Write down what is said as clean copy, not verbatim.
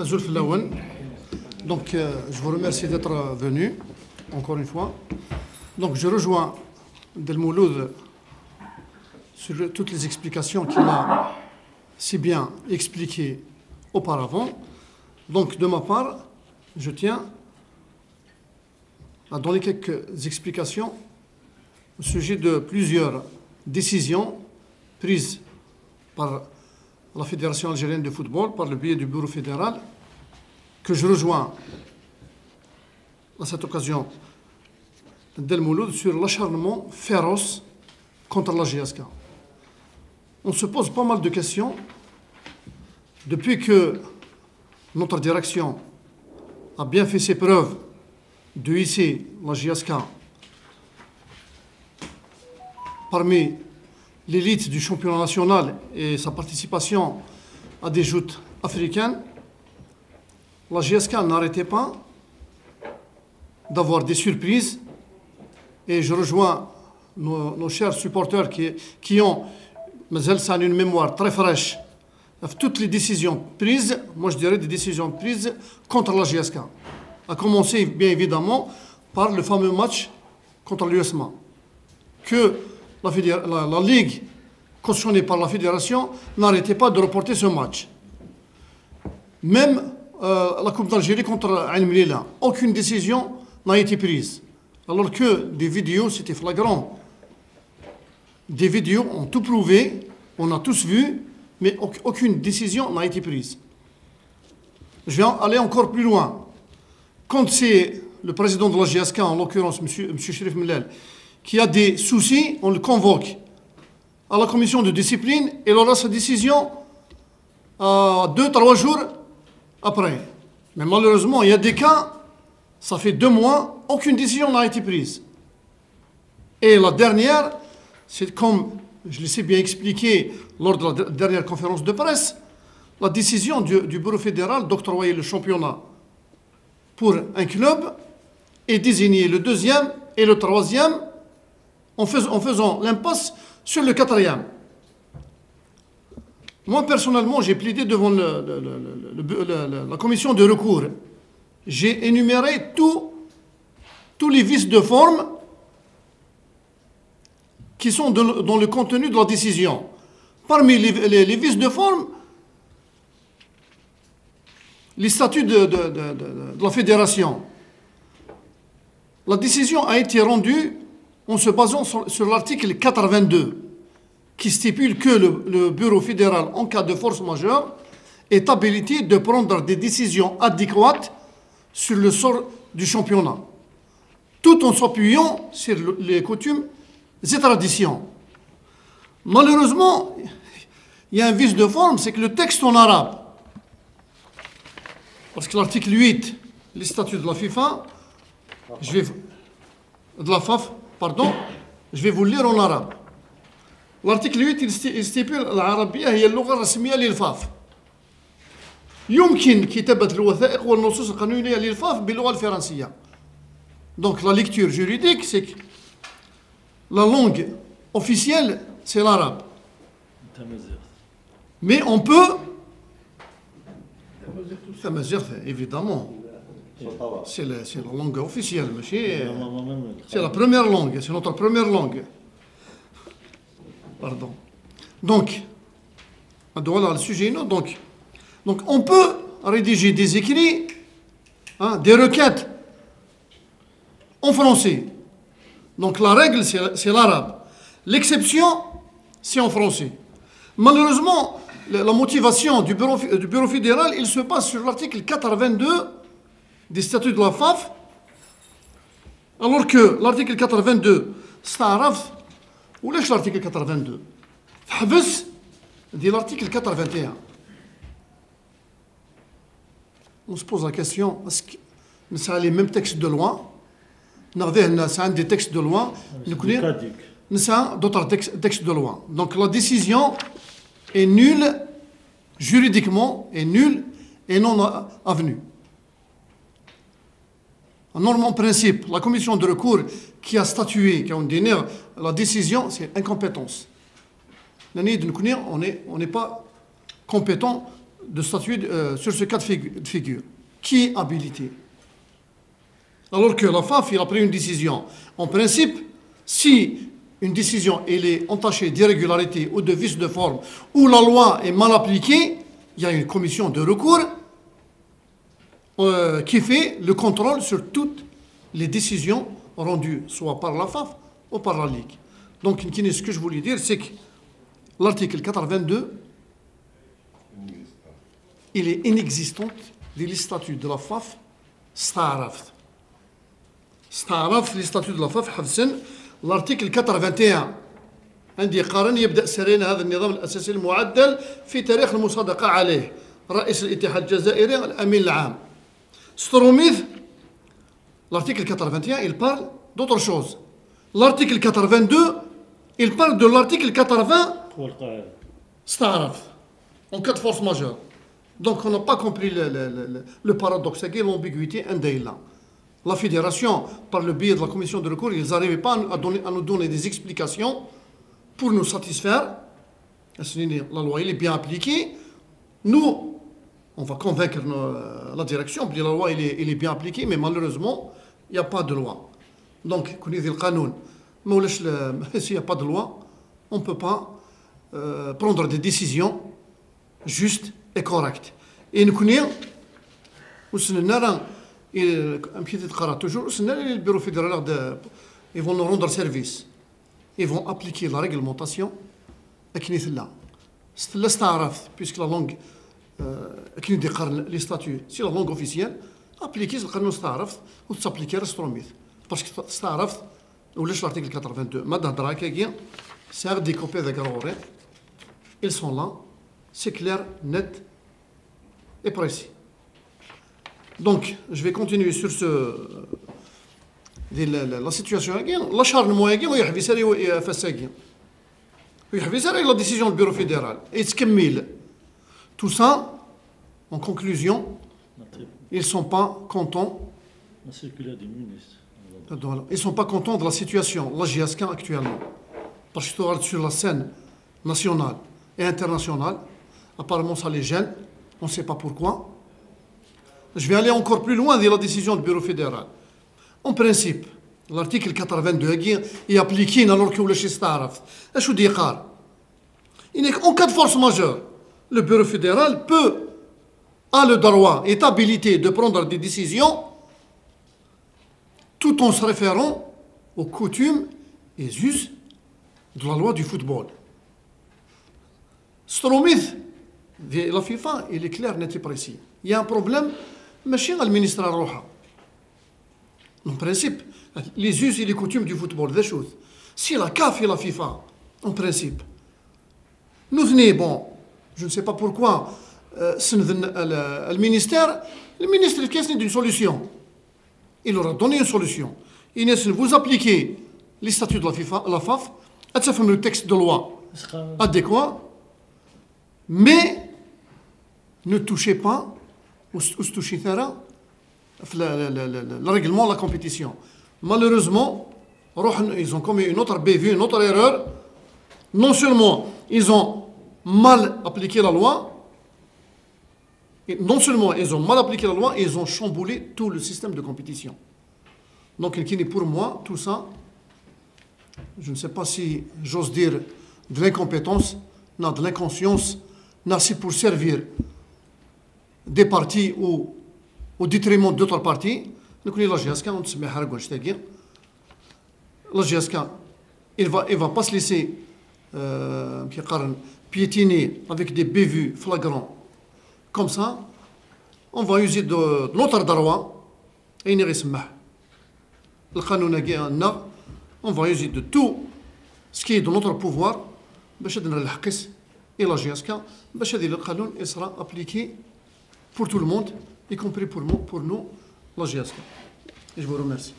Azul Flaouen. Donc, je vous remercie d'être venu, encore une fois. Donc, je rejoins Del Mouloud sur toutes les explications qu'il a si bien expliquées auparavant. Donc, de ma part, je tiens à donner quelques explications au sujet de plusieurs décisions prises par la Fédération algérienne de football, par le biais du bureau fédéral, que je rejoins à cette occasion Del Mouloud sur l'acharnement féroce contre la GSK. On se pose pas mal de questions depuis que notre direction a bien fait ses preuves de hisser la GSK parmi l'élite du championnat national et sa participation à des joutes africaines. La GSK n'arrêtait pas d'avoir des surprises et je rejoins nos chers supporters qui ont, mais elles ont une mémoire très fraîche, toutes les décisions prises, moi je dirais des décisions prises contre la GSK. À commencer bien évidemment par le fameux match contre l'USMA, que la Ligue, cautionnée par la Fédération, n'arrêtait pas de reporter ce match. Même la Coupe d'Algérie contre Ain Mlila, aucune décision n'a été prise. Alors que des vidéos, c'était flagrant. Des vidéos ont tout prouvé, on a tous vu, mais aucune décision n'a été prise. Je vais aller encore plus loin. Quand c'est le président de la GSK, en l'occurrence M. Cherif Mellal, qui a des soucis, on le convoque à la commission de discipline et il aura sa décision 2-3 jours après. Mais malheureusement, il y a des cas, ça fait 2 mois, aucune décision n'a été prise. Et la dernière, c'est comme je l'ai si bien expliqué lors de la dernière conférence de presse, la décision du bureau fédéral d'octroyer le championnat pour un club et désigner le 2e et le 3e en faisant l'impasse sur le 4e. Moi, personnellement, j'ai plaidé devant la commission de recours. J'ai énuméré tous les vices de forme qui sont dans le contenu de la décision. Parmi les vices de forme, les statuts de la fédération. La décision a été rendue en se basant sur l'article 82, qui stipule que le bureau fédéral, en cas de force majeure, est habilité de prendre des décisions adéquates sur le sort du championnat, tout en s'appuyant sur les coutumes et traditions. Malheureusement, il y a un vice de forme, c'est que le texte en arabe, parce que l'article 8, les statuts de la FIFA, de la FAF, pardon, je vais vous le lire en arabe. L'article 8 il stipule العربية هي اللغة الرسمية للفاف. يمكن كتابة الوثائق والنصوص القانونية للفاف باللغة الفرنسية. Donc la lecture juridique, c'est que la langue officielle, c'est l'arabe. Mais on peut... évidemment. C'est la langue officielle, monsieur. C'est la première langue, c'est notre première langue. Pardon. Donc, voilà le sujet. Donc on peut rédiger des écrits, des requêtes en français. Donc la règle, c'est l'arabe. L'exception, c'est en français. Malheureusement, la motivation du bureau fédéral, il se passe sur l'article 82 des statuts de la FAF, alors que l'article 82, sta'araf, ou lèche l'article 82, f'habs, dit l'article 81. On se pose la question, est-ce que nous avons les mêmes textes de loi? Nous avons des textes de loi, nous avons d'autres textes de loi. Donc la décision est nulle, juridiquement, est nulle et non avenue. En principe, la commission de recours qui a statué, qui a donné la décision, c'est incompétence. On n'est pas compétent de statut sur ce cas de figure. Qui est habilité? Alors que la FAF, il a pris une décision. En principe, si une décision elle est entachée d'irrégularité ou de vice de forme, ou la loi est mal appliquée, il y a une commission de recours qui fait le contrôle sur toutes les décisions rendues, soit par la FAF ou par la Ligue. Donc, ce que je voulais dire, c'est que l'article 422, il est inexistant les statuts de la FAF, استعرفت les statuts de la FAF حفظا l'article 421 عندي قارن يبدأ سريان هذا النظام الأساسي المعدل في تاريخ المصادقة عليه رئيس الاتحاد الجزائري الأمين العام ستروميث. L'article 421 il parle d'autre chose. L'article 422 il parle de l'article 80 استعرفت en cas de force majeure. Donc on n'a pas compris le paradoxe, l'ambiguïté indéla. La fédération, par le biais de la commission de recours, ils n'arrivaient pas à nous donner des explications pour nous satisfaire. La loi elle est bien appliquée. Nous, on va convaincre la direction que la loi elle est bien appliquée, mais malheureusement, il n'y a pas de loi. Donc, s'il n'y a pas de loi, on ne peut pas prendre des décisions justes et correctes. Et nous connaissons, toujours, le bureau fédéral, ils vont nous rendre service. Ils vont appliquer la réglementation à Kinithla. C'est là, puisque la langue, les statuts, c'est la langue officielle, appliquer le canon Staraf ou s'appliquer à Stromith. Parce que Staraf, ou l'article 82, Madame Drakagien, c'est des copies de Garoré. Ils sont là, c'est clair, net et précis. Donc, je vais continuer sur la situation. L'acharnement est la décision du bureau fédéral. Et tout ça, en conclusion, ils ne sont pas contents. Ils ne sont pas contents de la situation, la GSK actuellement. Parce que sur la scène nationale et internationale, apparemment ça les gêne, on ne sait pas pourquoi. Je vais aller encore plus loin de la décision du bureau fédéral. En principe, l'article 82 est appliqué alors que le Staraf. Je dis en cas de force majeure, le bureau fédéral a le droit, est habilité de prendre des décisions tout en se référant aux coutumes et us de la loi du football. Stromith, la FIFA, il est clair, net et précis. Il y a un problème, mais chez le ministre Roha. En principe, les us et les coutumes du football, des choses. Si la CAF et la FIFA, en principe, nous venons, bon, je ne sais pas pourquoi, le ministre est question d'une solution. Il aura donné une solution. Vous appliquez les statuts de la FAF, ça fait le texte de loi adéquat, mais ne touchez pas le règlement de la compétition. Malheureusement, ils ont commis une autre bévue, une autre erreur. Non seulement ils ont mal appliqué la loi, ils ont chamboulé tout le système de compétition. Donc, pour moi, tout ça, je ne sais pas si j'ose dire de l'incompétence, de l'inconscience, c'est pour servir des partis ou au détriment d'autres partis. La GSK, il va pas se laisser piétiner avec des bévues flagrants. Comme ça, on va user de notre droit et on va user de tout ce qui est de notre pouvoir et la GSK il sera appliqué pour tout le monde, y compris pour nous, la GSK. Et je vous remercie.